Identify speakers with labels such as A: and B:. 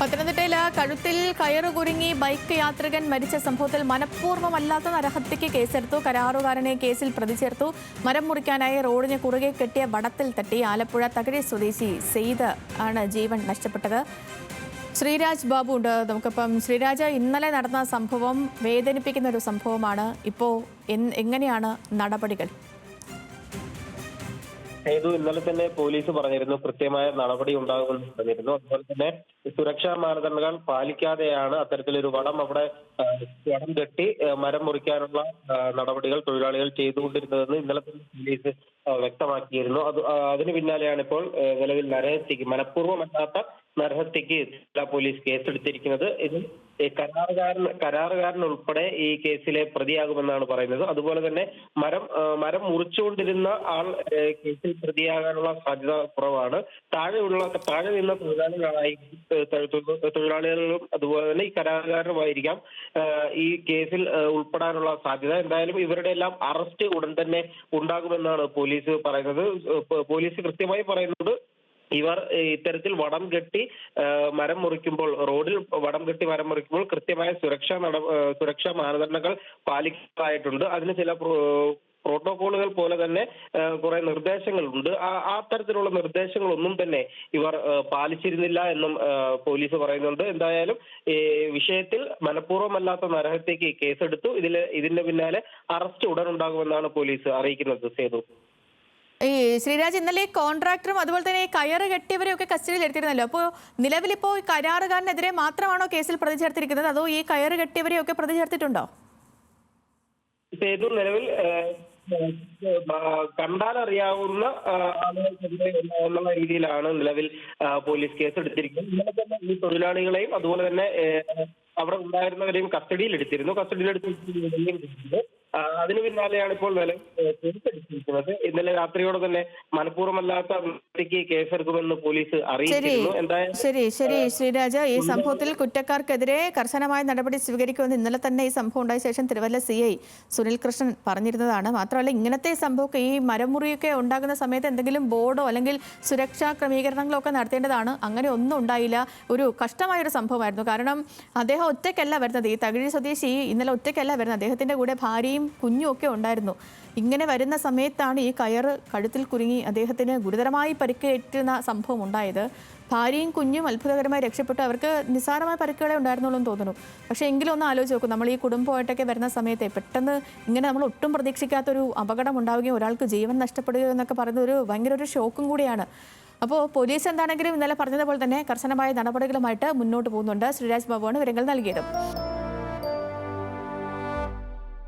A: പത്തനംതിട്ടയിലെ കഴുത്തിൽ കയറു കുരുങ്ങി ബൈക്ക് യാത്രികൻ മരിച്ച സംഭവത്തിൽ മനഃപൂർവ്വമല്ലാത്ത നരഹത്യയ്ക്ക് കേസെടുത്തു. കരാറുകാരനെ കേസിൽ പ്രതി ചേർത്തു. മരം മുറിക്കാനായി റോഡിന് കുറുകെ കെട്ടിയ വടത്തിൽ തട്ടി ആലപ്പുഴ തകഴി സ്വദേശി സെയ്ദ് ആണ് ജീവൻ നഷ്ടപ്പെട്ടത്. ശ്രീരാജ് ബാബു ഉണ്ട് നമുക്കിപ്പം. ശ്രീരാജ്, ഇന്നലെ നടന്ന സംഭവം വേദനിപ്പിക്കുന്ന ഒരു സംഭവമാണ്. ഇപ്പോൾ എങ്ങനെയാണ് നടപടികൾ?
B: ഇന്നലെ തന്നെ പോലീസ് പറഞ്ഞിരുന്നു കൃത്യമായ നടപടി ഉണ്ടാകുമെന്ന് പറഞ്ഞിരുന്നു. അതുപോലെ തന്നെ സുരക്ഷാ മാനദണ്ഡങ്ങൾ പാലിക്കാതെയാണ് അത്തരത്തിലൊരു വടം കെട്ടി മരം മുറിക്കാനുള്ള നടപടികൾ തൊഴിലാളികൾ ചെയ്തുകൊണ്ടിരുന്നതെന്ന് ഇന്നലെ തന്നെ പോലീസ് വ്യക്തമാക്കിയിരുന്നു. അതിന് പിന്നാലെയാണ് ഇപ്പോൾ നിലവിൽ നരഹത്യക്ക്, മനഃപൂർവ്വമല്ലാത്ത നരഹത്യക്ക് പോലീസ് കേസെടുത്തിരിക്കുന്നത്. ഇതിൽ കരാറുകാരൻ ഉൾപ്പെടെ ഈ കേസിലെ പ്രതിയാകുമെന്നാണ് പറയുന്നത്. അതുപോലെ തന്നെ മരം മുറിച്ചുകൊണ്ടിരുന്ന ആൾ കേസിൽ പ്രതിയാകാനുള്ള സാധ്യത കുറവാണ്. താഴെ നിന്ന തൊഴിലാളികളും അതുപോലെ തന്നെ ഈ കരാറുകാരനുമായിരിക്കാം ഈ കേസിൽ ഉൾപ്പെടാനുള്ള സാധ്യത. എന്തായാലും ഇവരുടെ എല്ലാം അറസ്റ്റ് ഉടൻ തന്നെ ഉണ്ടാകുമെന്നാണ് പോലീസ് പറയുന്നത്. പോലീസ് കൃത്യമായി പറയുന്നത് ഇവർ ഇത്തരത്തിൽ വടം കെട്ടി മരം മുറിക്കുമ്പോൾ, റോഡിൽ വടം കെട്ടി മരം മുറിക്കുമ്പോൾ കൃത്യമായ സുരക്ഷാ മാനദണ്ഡങ്ങൾ പാലിക്കാറായിട്ടുണ്ട്. അതിന് ചില പ്രോട്ടോകോളുകൾ പോലെ തന്നെ കുറെ നിർദ്ദേശങ്ങളുണ്ട്. ആ തരത്തിലുള്ള നിർദ്ദേശങ്ങളൊന്നും തന്നെ ഇവർ പാലിച്ചിരുന്നില്ല എന്നും പോലീസ് പറയുന്നുണ്ട്. എന്തായാലും വിഷയത്തിൽ മനഃപൂർവ്വമല്ലാത്ത നരഹത്യക്ക് കേസെടുത്തു. ഇതിന്റെ പിന്നാലെ അറസ്റ്റ് ഉടൻ ഉണ്ടാകുമെന്നാണ് പോലീസ് അറിയിക്കുന്നത്. സേതു,
A: ശ്രീരാജ്, ഇന്നലെ കോൺട്രാക്ടറും അതുപോലെ തന്നെ കയറ് കെട്ടിയവരെയൊക്കെ കസ്റ്റഡിയിൽ എടുത്തിരുന്നല്ലോ. അപ്പോൾ നിലവിലിപ്പോൾ കരാറുകാരനെതിരെ മാത്രമാണോ കേസിൽ പ്രതി ചേർത്തിരിക്കുന്നത്, അതോ ഈ കയറ് കെട്ടിയവരെയൊക്കെ പ്രതി ചേർത്തിട്ടുണ്ടോ?
B: സേതു, നിലവിൽ കണ്ടാലറിയാവുന്ന ആളുകൾക്കെതിരെ എന്നുള്ള രീതിയിലാണ് നിലവിൽ പോലീസ് കേസെടുത്തിരിക്കുന്നത്. ഇന്നലെ തന്നെ ഈ തൊഴിലാളികളെയും അതുപോലെ തന്നെ അവിടെ ഉണ്ടായിരുന്നവരെയും കസ്റ്റഡിയിലെടുത്തിരിക്കുന്നത്. അതിനു പിന്നാലെയാണ് ഇപ്പോൾ കേസെടുത്തിരിക്കുന്നത്. ഇന്നലെ രാത്രിയോടെ തന്നെ മനഃപൂർവ്വമല്ലാത്ത കേസെടുക്കുമെന്ന് പോലീസ് അറിയിച്ചിരുന്നു.
A: ശരി ശ്രീരാജ്, ഈ സംഭവത്തിൽ കുറ്റക്കാർക്കെതിരെ കർശനമായ നടപടി സ്വീകരിക്കുമെന്ന് ഇന്നലെ തന്നെ ഈ സംഭവം ഉണ്ടായ ശേഷം തിരുവല്ല CI സുനിൽ കൃഷ്ണൻ പറഞ്ഞിരുന്നതാണ്. മാത്രമല്ല, ഇങ്ങനത്തെ സംഭവമൊക്കെ ഈ മരമുറിയൊക്കെ ഉണ്ടാകുന്ന സമയത്ത് എന്തെങ്കിലും ബോർഡോ അല്ലെങ്കിൽ സുരക്ഷാ ക്രമീകരണങ്ങളോ ഒക്കെ നടത്തേണ്ടതാണ്. അങ്ങനെ ഒന്നും ഉണ്ടായില്ല. ഒരു കഷ്ടമായൊരു സംഭവമായിരുന്നു. കാരണം അദ്ദേഹം ഒറ്റയ്ക്കല്ല വരുന്നത്, ഈ തകഴി സ്വദേശി ഇന്നലെ ഒറ്റയ്ക്കല്ല വരുന്നത്, അദ്ദേഹത്തിന്റെ കൂടെ ഭാര്യയും കുഞ്ഞും ഒക്കെ ഉണ്ടായിരുന്നു. ഇങ്ങനെ വരുന്ന സമയത്താണ് ഈ കയറ് കഴുത്തിൽ കുരുങ്ങി അദ്ദേഹത്തിന് ഗുരുതരമായി പരിക്കേറ്റുന്ന സംഭവം ഉണ്ടായത്. ഭാര്യയും കുഞ്ഞും അത്ഭുതകരമായി രക്ഷപ്പെട്ടു. അവർക്ക് നിസ്സാരമായ പരിക്കുകളെ ഉണ്ടായിരുന്നുള്ളൂ എന്ന് തോന്നുന്നു. പക്ഷേ എങ്കിലും ഒന്ന് ആലോചിച്ച് നോക്കും, നമ്മൾ ഈ കുടുംബമായിട്ടൊക്കെ വരുന്ന സമയത്ത് പെട്ടെന്ന് ഇങ്ങനെ നമ്മൾ ഒട്ടും പ്രതീക്ഷിക്കാത്തൊരു അപകടം ഉണ്ടാവുകയും ഒരാൾക്ക് ജീവൻ നഷ്ടപ്പെടുകയോ എന്നൊക്കെ പറയുന്നത് ഭയങ്കര ഒരു ഷോക്കും കൂടിയാണ്. അപ്പോൾ പോലീസ് എന്താണെങ്കിലും ഇന്നലെ പറഞ്ഞതുപോലെ തന്നെ കർശനമായ നടപടികളുമായിട്ട് മുന്നോട്ട് പോകുന്നുണ്ട്. ശ്രീരാജ് ബാബുവാണ് വിവരങ്ങൾ നൽകിയത്.